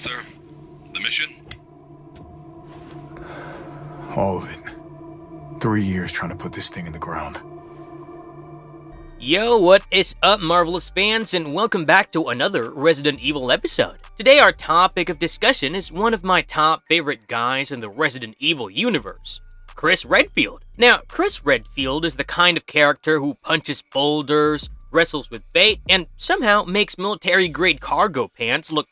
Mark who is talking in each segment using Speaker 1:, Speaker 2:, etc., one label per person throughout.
Speaker 1: sir. The mission?
Speaker 2: All of it. 3 years trying to put this thing in the ground.
Speaker 3: Yo, what is up, Marvelous fans, and welcome back to another Resident Evil episode. Today our topic of discussion is one of my top favorite guys in the Resident Evil universe, Chris Redfield. Now, Chris Redfield is the kind of character who punches boulders, wrestles with fate, and somehow makes military-grade cargo pants look,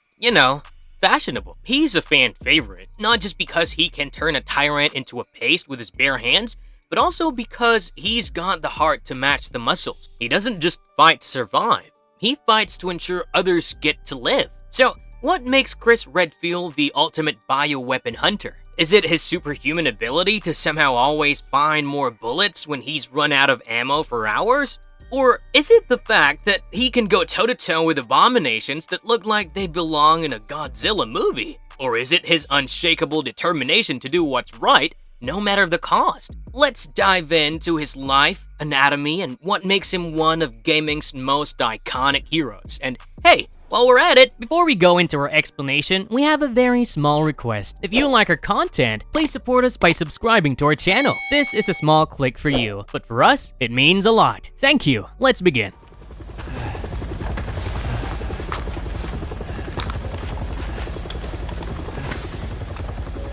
Speaker 3: fashionable. He's a fan favorite, not just because he can turn a tyrant into a paste with his bare hands, but also because he's got the heart to match the muscles. He doesn't just fight to survive, he fights to ensure others get to live. So, what makes Chris Redfield the ultimate bioweapon hunter? Is it his superhuman ability to somehow always find more bullets when he's run out of ammo for hours? Or is it the fact that he can go toe-to-toe with abominations that look like they belong in a Godzilla movie? Or is it his unshakable determination to do what's right, no matter the cost? Let's dive into his life, anatomy, and what makes him one of gaming's most iconic heroes. And hey, while we're at it, before we go into our explanation, we have a very small request. If you like our content, please support us by subscribing to our channel. This is a small click for you, but for us, it means a lot. Thank you. Let's begin.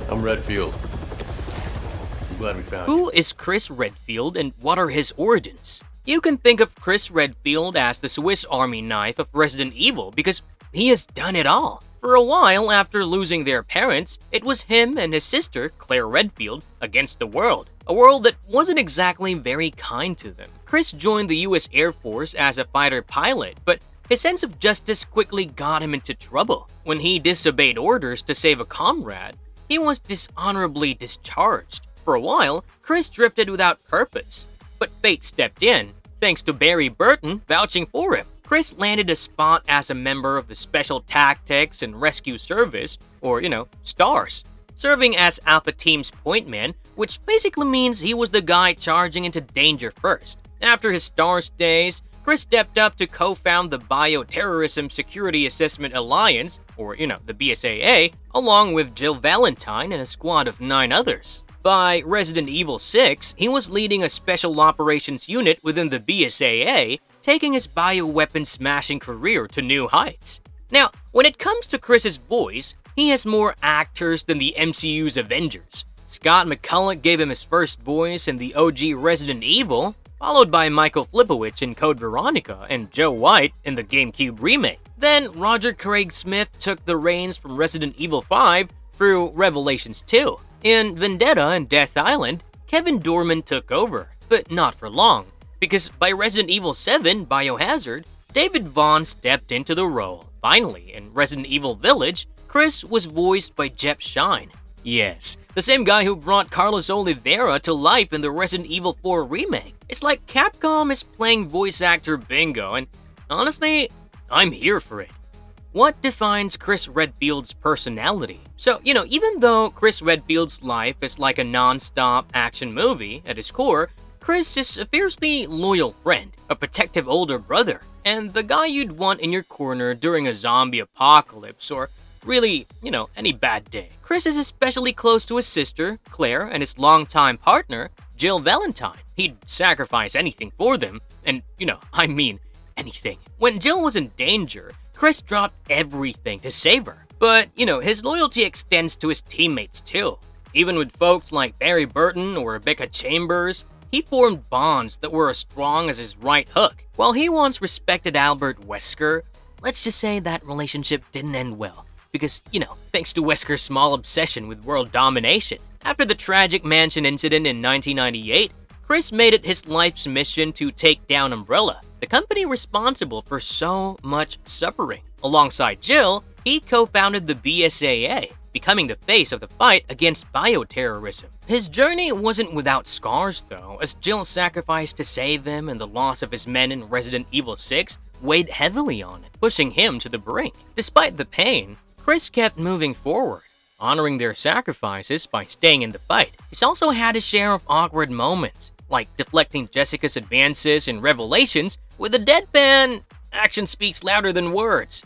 Speaker 4: I'm Redfield. I'm glad we found you.
Speaker 3: Who is Chris Redfield and what are his origins? You can think of Chris Redfield as the Swiss Army knife of Resident Evil because he has done it all. For a while after losing their parents, it was him and his sister, Claire Redfield, against the world. A world that wasn't exactly very kind to them. Chris joined the US Air Force as a fighter pilot, but his sense of justice quickly got him into trouble. When he disobeyed orders to save a comrade, he was dishonorably discharged. For a while, Chris drifted without purpose, but fate stepped in, thanks to Barry Burton vouching for him. Chris landed a spot as a member of the Special Tactics and Rescue Service, or S.T.A.R.S, serving as Alpha Team's point man, which basically means he was the guy charging into danger first. After his S.T.A.R.S days, Chris stepped up to co-found the Bioterrorism Security Assessment Alliance, or the BSAA, along with Jill Valentine and a squad of 9 others. By Resident Evil 6, he was leading a special operations unit within the BSAA, taking his bioweapon smashing career to new heights. Now, when it comes to Chris's voice, he has more actors than the MCU's Avengers. Scott McCulloch gave him his first voice in the OG Resident Evil, followed by Michael Flipowicz in Code Veronica and Joe White in the GameCube remake. Then Roger Craig Smith took the reins from Resident Evil 5 through Revelations 2. In Vendetta and Death Island, Kevin Dorman took over, but not for long, because by Resident Evil 7 Biohazard, David Vaughn stepped into the role. Finally, in Resident Evil Village, Chris was voiced by Jeff Shine. Yes, the same guy who brought Carlos Oliveira to life in the Resident Evil 4 remake. It's like Capcom is playing voice actor bingo, and honestly, I'm here for it. What defines Chris Redfield's personality? So, even though Chris Redfield's life is like a non-stop action movie, at his core, Chris is a fiercely loyal friend, a protective older brother, and the guy you'd want in your corner during a zombie apocalypse or really, any bad day. Chris is especially close to his sister, Claire, and his longtime partner, Jill Valentine. He'd sacrifice anything for them, and, I mean anything. When Jill was in danger, Chris dropped everything to save her. But, his loyalty extends to his teammates too. Even with folks like Barry Burton or Rebecca Chambers, he formed bonds that were as strong as his right hook. While he once respected Albert Wesker, let's just say that relationship didn't end well. Because, thanks to Wesker's small obsession with world domination. After the tragic mansion incident in 1998, Chris made it his life's mission to take down Umbrella, the company responsible for so much suffering. Alongside Jill, he co-founded the BSAA, becoming the face of the fight against bioterrorism. His journey wasn't without scars though, as Jill's sacrifice to save him and the loss of his men in Resident Evil 6 weighed heavily on it, pushing him to the brink. Despite the pain, Chris kept moving forward, honoring their sacrifices by staying in the fight. He's also had his share of awkward moments, like deflecting Jessica's advances in Revelations with a deadpan, action speaks louder than words.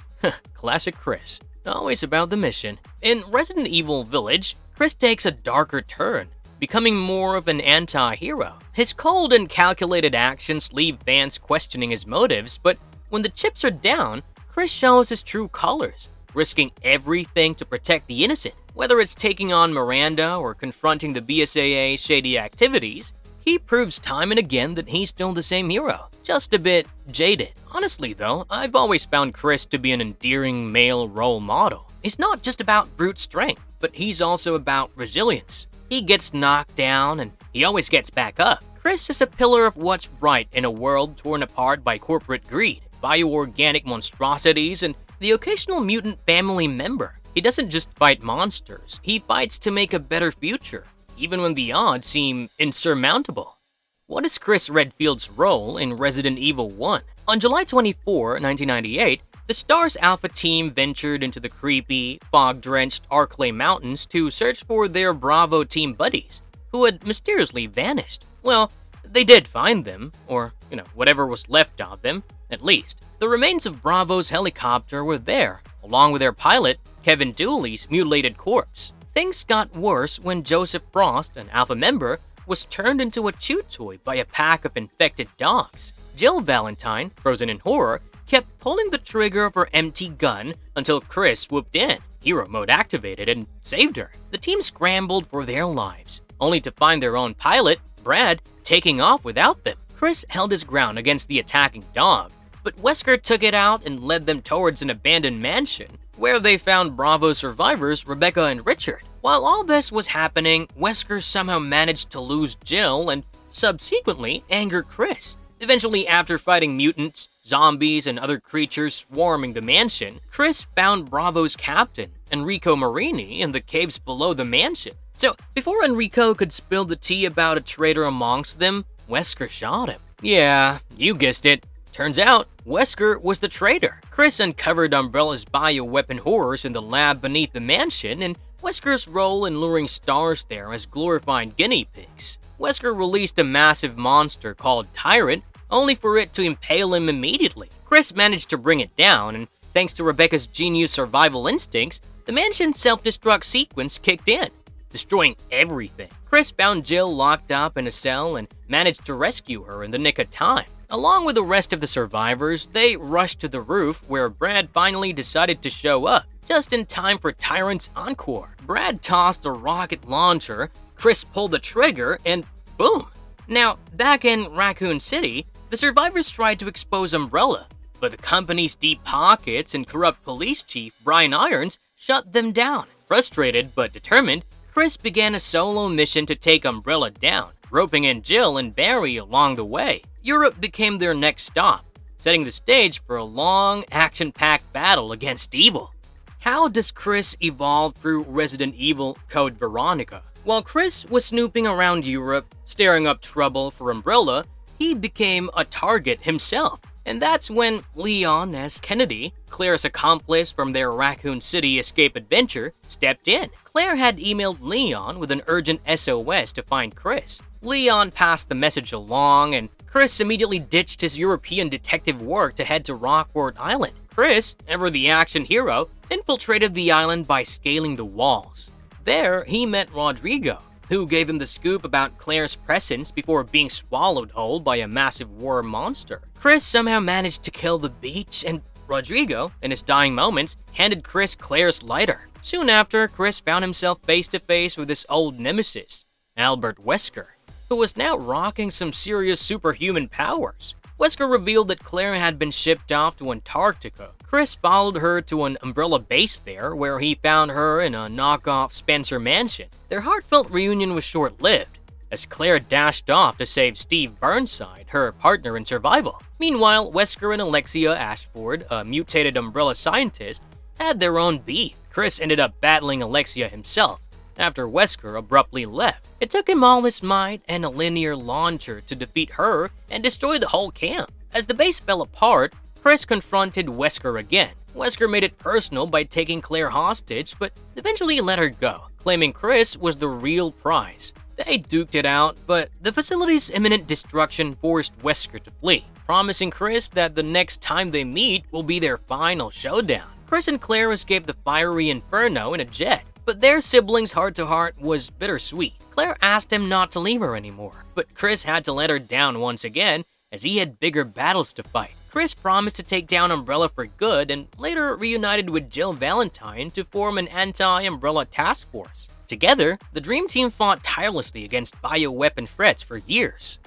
Speaker 3: Classic Chris. always about the mission. In Resident Evil Village, Chris takes a darker turn, becoming more of an anti-hero. His cold and calculated actions leave fans questioning his motives, but when the chips are down, Chris shows his true colors, risking everything to protect the innocent. Whether it's taking on Miranda or confronting the BSAA shady activities, he proves time and again that he's still the same hero, just a bit jaded. Honestly though, I've always found Chris to be an endearing male role model. He's not just about brute strength, but he's also about resilience. He gets knocked down and he always gets back up. Chris is a pillar of what's right in a world torn apart by corporate greed, bioorganic monstrosities, and the occasional mutant family member. He doesn't just fight monsters, he fights to make a better future, even when the odds seem insurmountable. What is Chris Redfield's role in Resident Evil 1? On July 24, 1998, the S.T.A.R.S Alpha team ventured into the creepy, fog-drenched Arklay Mountains to search for their Bravo team buddies, who had mysteriously vanished. Well, they did find them, or, whatever was left of them, at least. The remains of Bravo's helicopter were there, along with their pilot, Kevin Dooley's mutilated corpse. Things got worse when Joseph Frost, an Alpha member, was turned into a chew toy by a pack of infected dogs. Jill Valentine, frozen in horror, kept pulling the trigger of her empty gun until Chris swooped in, hero mode activated, and saved her. The team scrambled for their lives, only to find their own pilot, Brad, taking off without them. Chris held his ground against the attacking dog, but Wesker took it out and led them towards an abandoned mansion, where they found Bravo survivors Rebecca and Richard. While all this was happening, Wesker somehow managed to lose Jill and subsequently anger Chris. Eventually, after fighting mutants, zombies, and other creatures swarming the mansion, Chris found Bravo's captain, Enrico Marini, in the caves below the mansion. So, before Enrico could spill the tea about a traitor amongst them, Wesker shot him. Yeah, you guessed it. Turns out, Wesker was the traitor. Chris uncovered Umbrella's bioweapon horrors in the lab beneath the mansion, and Wesker's role in luring S.T.A.R.S there as glorified guinea pigs. Wesker released a massive monster called Tyrant, only for it to impale him immediately. Chris managed to bring it down, and thanks to Rebecca's genius survival instincts, the mansion's self-destruct sequence kicked in, destroying everything. Chris found Jill locked up in a cell and managed to rescue her in the nick of time. Along with the rest of the survivors, they rushed to the roof where Brad finally decided to show up, just in time for Tyrant's encore. Brad tossed a rocket launcher, Chris pulled the trigger, and boom! Now, back in Raccoon City, the survivors tried to expose Umbrella, but the company's deep pockets and corrupt police chief Brian Irons shut them down. Frustrated but determined, Chris began a solo mission to take Umbrella down, roping in Jill and Barry along the way. Europe became their next stop, setting the stage for a long, action-packed battle against evil. How does Chris evolve through Resident Evil Code Veronica? While Chris was snooping around Europe, stirring up trouble for Umbrella, he became a target himself. And that's when Leon as Kennedy, Claire's accomplice from their Raccoon City escape adventure, stepped in. Claire had emailed Leon with an urgent SOS to find Chris. Leon passed the message along, and Chris immediately ditched his European detective work to head to Rockford Island. Chris, ever the action hero, infiltrated the island by scaling the walls. There, he met Rodrigo, who gave him the scoop about Claire's presence before being swallowed whole by a massive worm monster. Chris somehow managed to kill the beach, and Rodrigo, in his dying moments, handed Chris Claire's lighter. Soon after, Chris found himself face to face with his old nemesis, Albert Wesker, who was now rocking some serious superhuman powers. Wesker revealed that Claire had been shipped off to Antarctica. Chris followed her to an Umbrella base there, where he found her in a knockoff Spencer mansion. Their heartfelt reunion was short-lived, as Claire dashed off to save Steve Burnside, her partner in survival. Meanwhile, Wesker and Alexia Ashford, a mutated Umbrella scientist, had their own beef. Chris ended up battling Alexia himself, after Wesker abruptly left. It took him all his might and a linear launcher to defeat her and destroy the whole camp. As the base fell apart, Chris confronted Wesker again. Wesker made it personal by taking Claire hostage, but eventually let her go, claiming Chris was the real prize. They duked it out, but the facility's imminent destruction forced Wesker to flee, promising Chris that the next time they meet will be their final showdown. Chris and Claire escaped the fiery inferno in a jet, but their siblings' heart-to-heart was bittersweet. Claire asked him not to leave her anymore, but Chris had to let her down once again as he had bigger battles to fight. Chris promised to take down Umbrella for good and later reunited with Jill Valentine to form an anti-Umbrella task force. Together, the Dream Team fought tirelessly against bioweapon threats for years.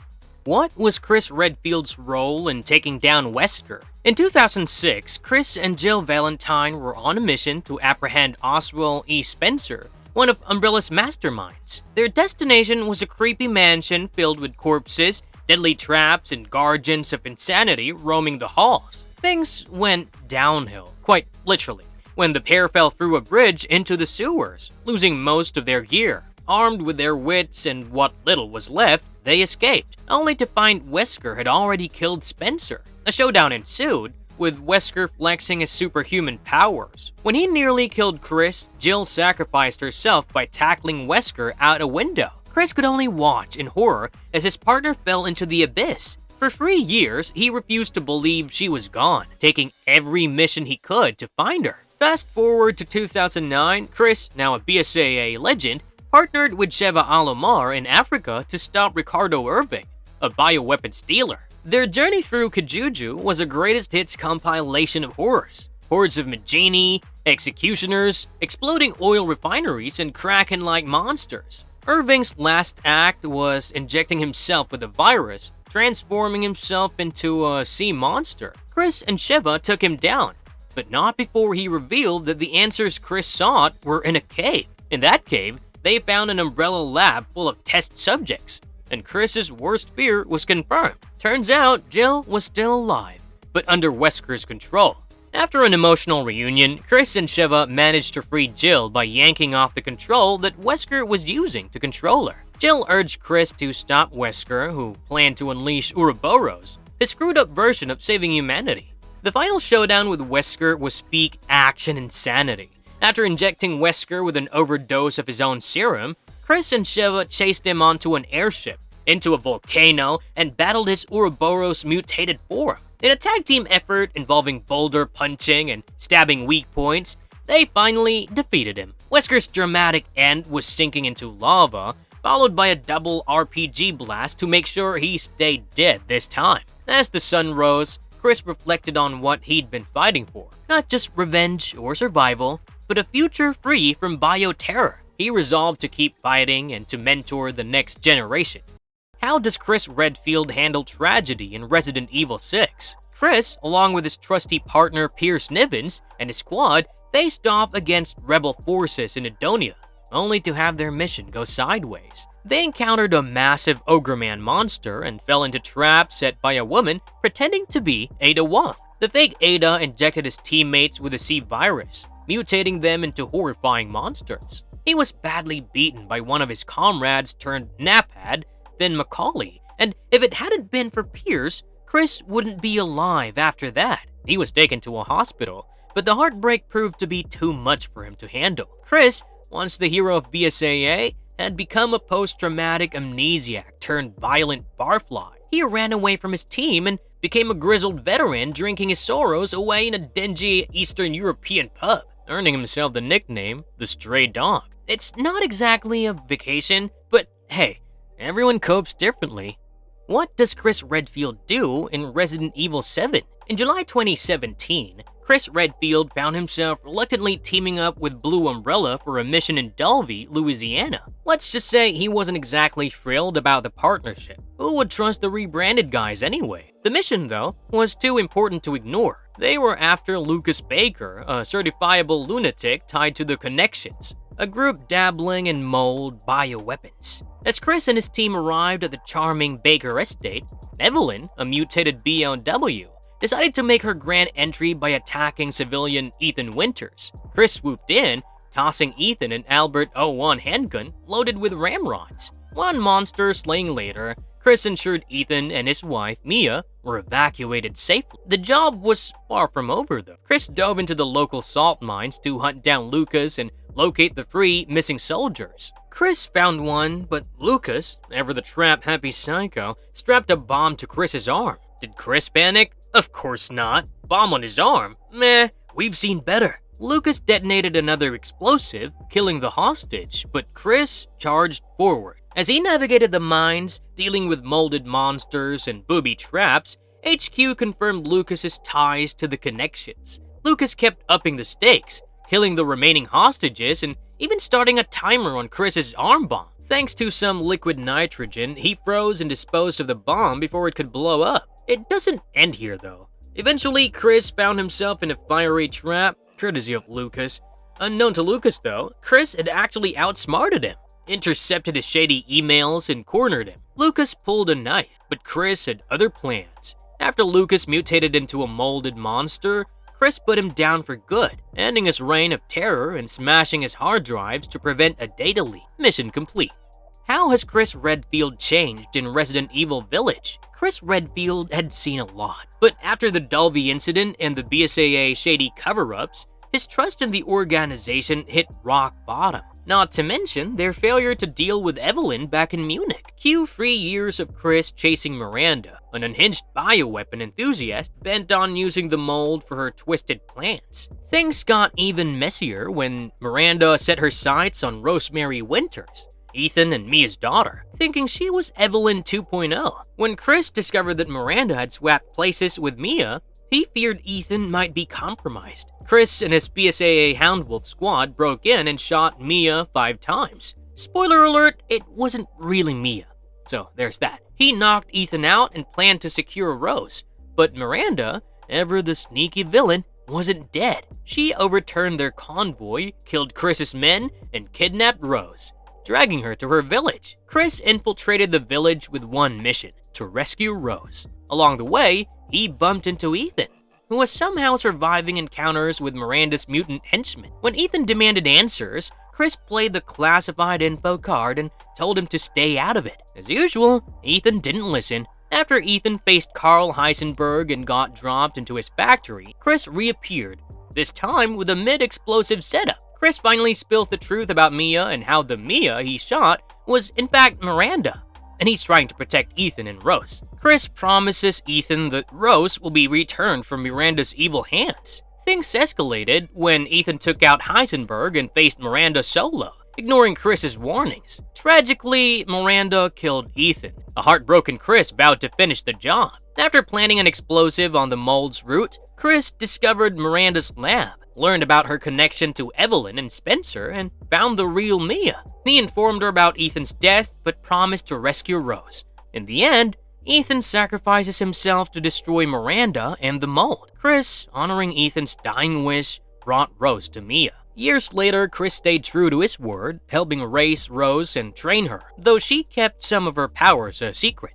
Speaker 3: What was Chris Redfield's role in taking down Wesker? In 2006, Chris and Jill Valentine were on a mission to apprehend Oswald E. Spencer, one of Umbrella's masterminds. Their destination was a creepy mansion filled with corpses, deadly traps, and guardians of insanity roaming the halls. Things went downhill, quite literally, when the pair fell through a bridge into the sewers, losing most of their gear. Armed with their wits and what little was left, they escaped, only to find Wesker had already killed Spencer. A showdown ensued, with Wesker flexing his superhuman powers. When he nearly killed Chris, Jill sacrificed herself by tackling Wesker out a window. Chris could only watch in horror as his partner fell into the abyss. For 3 years, he refused to believe she was gone, taking every mission he could to find her. Fast forward to 2009, Chris, now a BSAA legend, partnered with Sheva Alomar in Africa to stop Ricardo Irving, a bioweapons dealer. Their journey through Kajuju was a greatest hits compilation of horrors. Hordes of Magini, executioners, exploding oil refineries, and Kraken-like monsters. Irving's last act was injecting himself with a virus, transforming himself into a sea monster. Chris and Sheva took him down, but not before he revealed that the answers Chris sought were in a cave. In that cave, they found an Umbrella lab full of test subjects, and Chris's worst fear was confirmed. Turns out, Jill was still alive, but under Wesker's control. After an emotional reunion, Chris and Sheva managed to free Jill by yanking off the control that Wesker was using to control her. Jill urged Chris to stop Wesker, who planned to unleash Ouroboros, his screwed-up version of saving humanity. The final showdown with Wesker was peak action insanity. After injecting Wesker with an overdose of his own serum, Chris and Sheva chased him onto an airship, into a volcano, and battled his Ouroboros mutated form. In a tag team effort involving boulder punching and stabbing weak points, they finally defeated him. Wesker's dramatic end was sinking into lava, followed by a double RPG blast to make sure he stayed dead this time. As the sun rose, Chris reflected on what he'd been fighting for. Not just revenge or survival, but a future free from bioterror. He resolved to keep fighting and to mentor the next generation. How does Chris Redfield handle tragedy in Resident Evil 6? Chris, along with his trusty partner Pierce Nivens and his squad, faced off against rebel forces in Edonia, only to have their mission go sideways. They encountered a massive Ogreman monster and fell into traps set by a woman pretending to be Ada Wong. The fake Ada injected his teammates with a C virus, mutating them into horrifying monsters. He was badly beaten by one of his comrades turned napad, Finn McCauley, and if it hadn't been for Pierce, Chris wouldn't be alive after that. He was taken to a hospital, but the heartbreak proved to be too much for him to handle. Chris, once the hero of BSAA, had become a post-traumatic amnesiac turned violent barfly. He ran away from his team and became a grizzled veteran drinking his sorrows away in a dingy Eastern European pub, earning himself the nickname the Stray Dog. It's not exactly a vacation, but hey, everyone copes differently. What does Chris Redfield do in Resident Evil 7? In July 2017, Chris Redfield found himself reluctantly teaming up with Blue Umbrella for a mission in Dulvey, Louisiana. Let's just say he wasn't exactly thrilled about the partnership. Who would trust the rebranded guys anyway? The mission, though, was too important to ignore. They were after Lucas Baker, a certifiable lunatic tied to the Connections, a group dabbling in mold bioweapons. As Chris and his team arrived at the charming Baker estate, Evelyn, a mutated BLW, decided to make her grand entry by attacking civilian Ethan Winters. Chris swooped in, tossing Ethan an Albert 01 handgun loaded with ramrods. One monster slaying later, Chris ensured Ethan and his wife, Mia, were evacuated safely. The job was far from over, though. Chris dove into the local salt mines to hunt down Lucas and locate the 3 missing soldiers. Chris found one, but Lucas, ever the trap-happy psycho, strapped a bomb to Chris's arm. Did Chris panic? Of course not. Bomb on his arm? Meh. we've seen better." Lucas detonated another explosive, killing the hostage, but Chris charged forward. As he navigated the mines, dealing with molded monsters and booby traps, HQ confirmed Lucas's ties to the connections. Lucas kept upping the stakes, killing the remaining hostages and even starting a timer on Chris's arm bomb. Thanks to some liquid nitrogen, he froze and disposed of the bomb before it could blow up. It doesn't end here though. Eventually, Chris found himself in a fiery trap, courtesy of Lucas. Unknown to Lucas though, Chris had actually outsmarted him, intercepted his shady emails, and cornered him. Lucas pulled a knife, but Chris had other plans. After Lucas mutated into a molded monster, Chris put him down for good, ending his reign of terror and smashing his hard drives to prevent a data leak. Mission complete. How has Chris Redfield changed in Resident Evil Village? Chris Redfield had seen a lot, but after the Dalby incident and the BSAA shady cover-ups, his trust in the organization hit rock bottom. Not to mention their failure to deal with Evelyn back in Munich. Cue 3 years of Chris chasing Miranda, an unhinged bioweapon enthusiast bent on using the mold for her twisted plans. Things got even messier when Miranda set her sights on Rosemary Winters, Ethan and Mia's daughter, thinking she was Evelyn 2.0. When Chris discovered that Miranda had swapped places with Mia, he feared Ethan might be compromised. Chris and his BSAA Houndwolf squad broke in and shot Mia 5 times. Spoiler alert, it wasn't really Mia. So there's that. He knocked Ethan out and planned to secure Rose. But Miranda, ever the sneaky villain, wasn't dead. She overturned their convoy, killed Chris's men, and kidnapped Rose, dragging her to her village. Chris infiltrated the village with one mission: to rescue Rose. Along the way, he bumped into Ethan, who was somehow surviving encounters with Miranda's mutant henchmen. When Ethan demanded answers, Chris played the classified info card and told him to stay out of it. As usual, Ethan didn't listen. After Ethan faced Carl Heisenberg and got dropped into his factory, Chris reappeared, this time with a mid-explosive setup. Chris finally spills the truth about Mia and how the Mia he shot was in fact Miranda, and he's trying to protect Ethan and Rose. Chris promises Ethan that Rose will be returned from Miranda's evil hands. Things escalated when Ethan took out Heisenberg and faced Miranda solo, ignoring Chris's warnings. Tragically, Miranda killed Ethan. A heartbroken Chris vowed to finish the job. After planting an explosive on the mold's route, Chris discovered Miranda's lab, learned about her connection to Evelyn and Spencer, and found the real Mia. He informed her about Ethan's death, but promised to rescue Rose. In the end, Ethan sacrifices himself to destroy Miranda and the mold. Chris, honoring Ethan's dying wish, brought Rose to Mia. Years later, Chris stayed true to his word, helping raise Rose and train her, though she kept some of her powers a secret.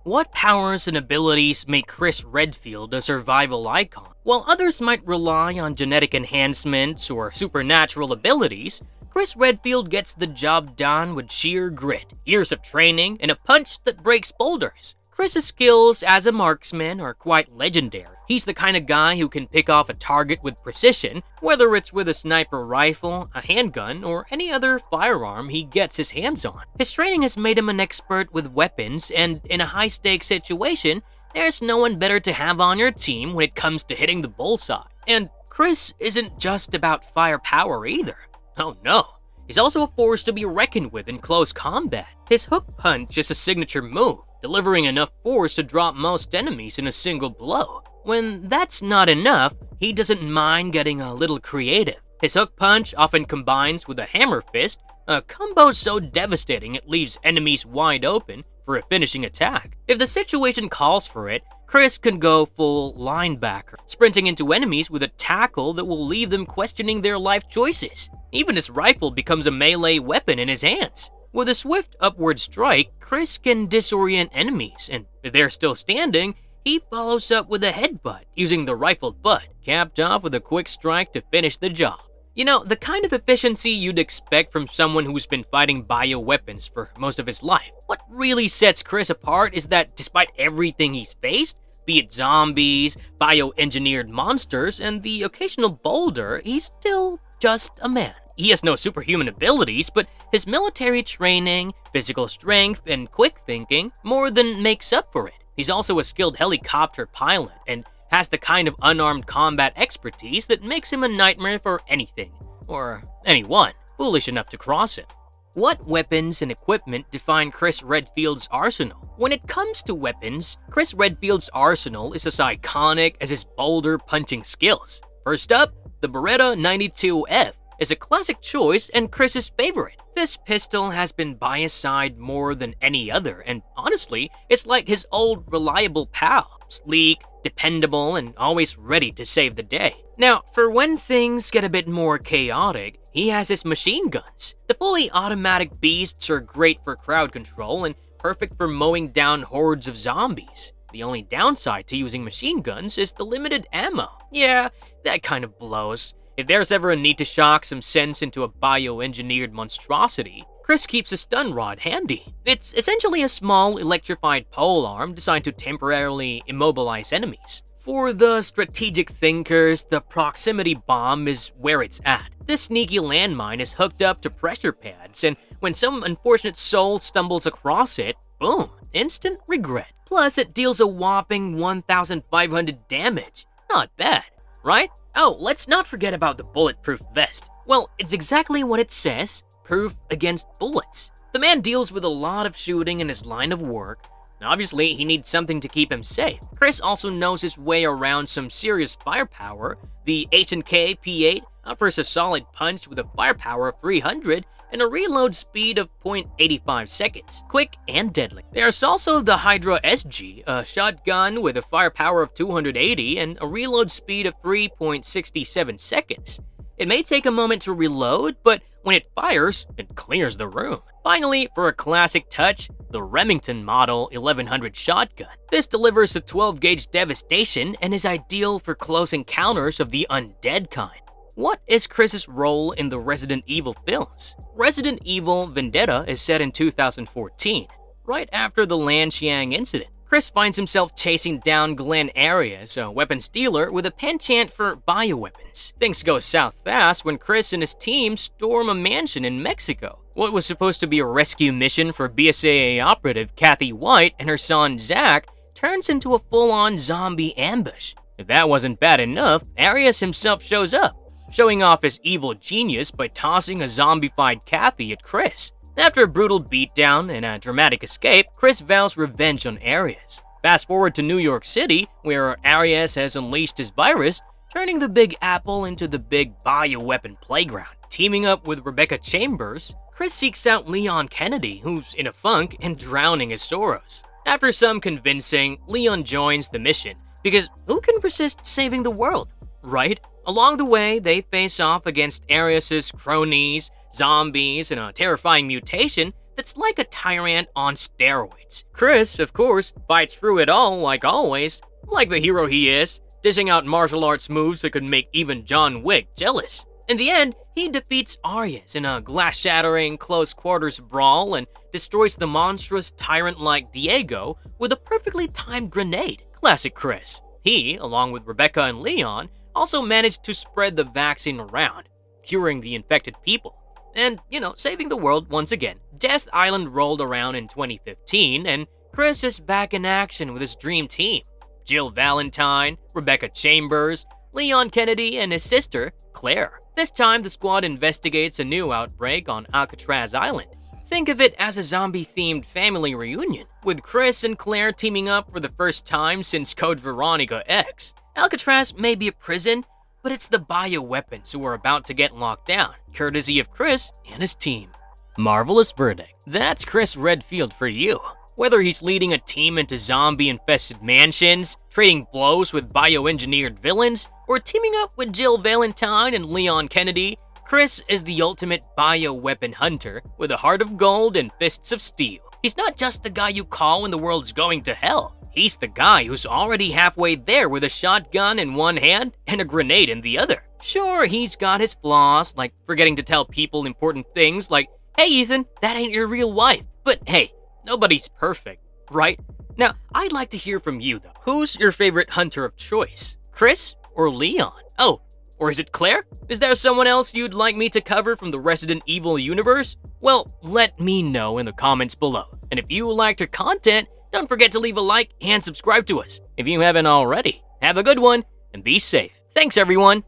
Speaker 3: What powers and abilities make Chris Redfield a survival icon? While others might rely on genetic enhancements or supernatural abilities, Chris Redfield gets the job done with sheer grit, years of training, and a punch that breaks boulders. Chris's skills as a marksman are quite legendary. He's the kind of guy who can pick off a target with precision, whether it's with a sniper rifle, a handgun, or any other firearm he gets his hands on. His training has made him an expert with weapons, and in a high-stakes situation, there's no one better to have on your team when it comes to hitting the bullseye. And Chris isn't just about firepower either. Oh no. He's also a force to be reckoned with in close combat. His hook punch is a signature move, delivering enough force to drop most enemies in a single blow. When that's not enough, he doesn't mind getting a little creative. His hook punch often combines with a hammer fist, a combo so devastating it leaves enemies wide open for a finishing attack. If the situation calls for it, Chris can go full linebacker, sprinting into enemies with a tackle that will leave them questioning their life choices. Even his rifle becomes a melee weapon in his hands. With a swift upward strike, Chris can disorient enemies, and if they're still standing, he follows up with a headbutt using the rifled butt, capped off with a quick strike to finish the job. You know, the kind of efficiency you'd expect from someone who's been fighting bioweapons for most of his life. What really sets Chris apart is that despite everything he's faced, be it zombies, bioengineered monsters, and the occasional boulder, he's still just a man. He has no superhuman abilities, but his military training, physical strength, and quick thinking more than makes up for it. He's also a skilled helicopter pilot, and has the kind of unarmed combat expertise that makes him a nightmare for anything, or anyone, foolish enough to cross him. What weapons and equipment define Chris Redfield's arsenal? When it comes to weapons, Chris Redfield's arsenal is as iconic as his boulder-punching skills. First up, the Beretta 92F is a classic choice and Chris's favorite. This pistol has been by his side more than any other, and honestly, it's like his old reliable pal. Sleek, dependable, and always ready to save the day. Now, for when things get a bit more chaotic, he has his machine guns. The fully automatic beasts are great for crowd control and perfect for mowing down hordes of zombies. The only downside to using machine guns is the limited ammo. Yeah, that kind of blows. If there's ever a need to shock some sense into a bioengineered monstrosity, Chris keeps a stun rod handy. It's essentially a small electrified polearm designed to temporarily immobilize enemies. For the strategic thinkers, the proximity bomb is where it's at. This sneaky landmine is hooked up to pressure pads, and when some unfortunate soul stumbles across it, boom, instant regret. Plus, it deals a whopping 1,500 damage. Not bad, right? Oh, let's not forget about the bulletproof vest. Well, it's exactly what it says, proof against bullets. The man deals with a lot of shooting in his line of work. Obviously, he needs something to keep him safe. Chris also knows his way around some serious firepower. The H&K P8 offers a solid punch with a firepower of 300 and a reload speed of 0.85 seconds, quick and deadly. There's also the Hydra SG, a shotgun with a firepower of 280 and a reload speed of 3.67 seconds. It may take a moment to reload, but when it fires, it clears the room. Finally, for a classic touch, the Remington Model 1100 shotgun. This delivers a 12-gauge devastation and is ideal for close encounters of the undead kind. What is Chris's role in the Resident Evil films? Resident Evil Vendetta is set in 2014, right after the Lanxiang incident. Chris finds himself chasing down Glenn Arias, a weapons dealer with a penchant for bioweapons. Things go south fast when Chris and his team storm a mansion in Mexico. What was supposed to be a rescue mission for BSAA operative Kathy White and her son Zach turns into a full-on zombie ambush. If that wasn't bad enough, Arias himself shows up, showing off his evil genius by tossing a zombified Kathy at Chris. After a brutal beatdown and a dramatic escape, Chris vows revenge on Arias. Fast forward to New York City, where Arias has unleashed his virus, turning the Big Apple into the big bioweapon playground. Teaming up with Rebecca Chambers, Chris seeks out Leon Kennedy, who's in a funk and drowning his sorrows. After some convincing, Leon joins the mission, because who can resist saving the world, right? Along the way, they face off against Arias' cronies, zombies, and a terrifying mutation that's like a tyrant on steroids. Chris, of course, fights through it all like always, like the hero he is, dishing out martial arts moves that could make even John Wick jealous. In the end, he defeats Arias in a glass-shattering close-quarters brawl and destroys the monstrous tyrant-like Diego with a perfectly timed grenade. Classic Chris. He, along with Rebecca and Leon, also managed to spread the vaccine around, curing the infected people. And, saving the world once again. Death Island rolled around in 2015, and Chris is back in action with his dream team. Jill Valentine, Rebecca Chambers, Leon Kennedy, and his sister, Claire. This time, the squad investigates a new outbreak on Alcatraz Island. Think of it as a zombie-themed family reunion, with Chris and Claire teaming up for the first time since Code Veronica X. Alcatraz may be a prison, but it's the bioweapons who are about to get locked down, courtesy of Chris and his team. Marvelous verdict. That's Chris Redfield for you. Whether he's leading a team into zombie-infested mansions, trading blows with bioengineered villains, or teaming up with Jill Valentine and Leon Kennedy, Chris is the ultimate bioweapon hunter with a heart of gold and fists of steel. He's not just the guy you call when the world's going to hell. He's the guy who's already halfway there with a shotgun in one hand and a grenade in the other. Sure, he's got his flaws, like forgetting to tell people important things like, "Hey Ethan, that ain't your real wife." But hey, nobody's perfect, right? Now, I'd like to hear from you though. Who's your favorite hunter of choice? Chris or Leon? Oh, or is it Claire? Is there someone else you'd like me to cover from the Resident Evil universe? Well, let me know in the comments below. And if you liked our content, don't forget to leave a like and subscribe to us if you haven't already. Have a good one, and be safe. Thanks, everyone.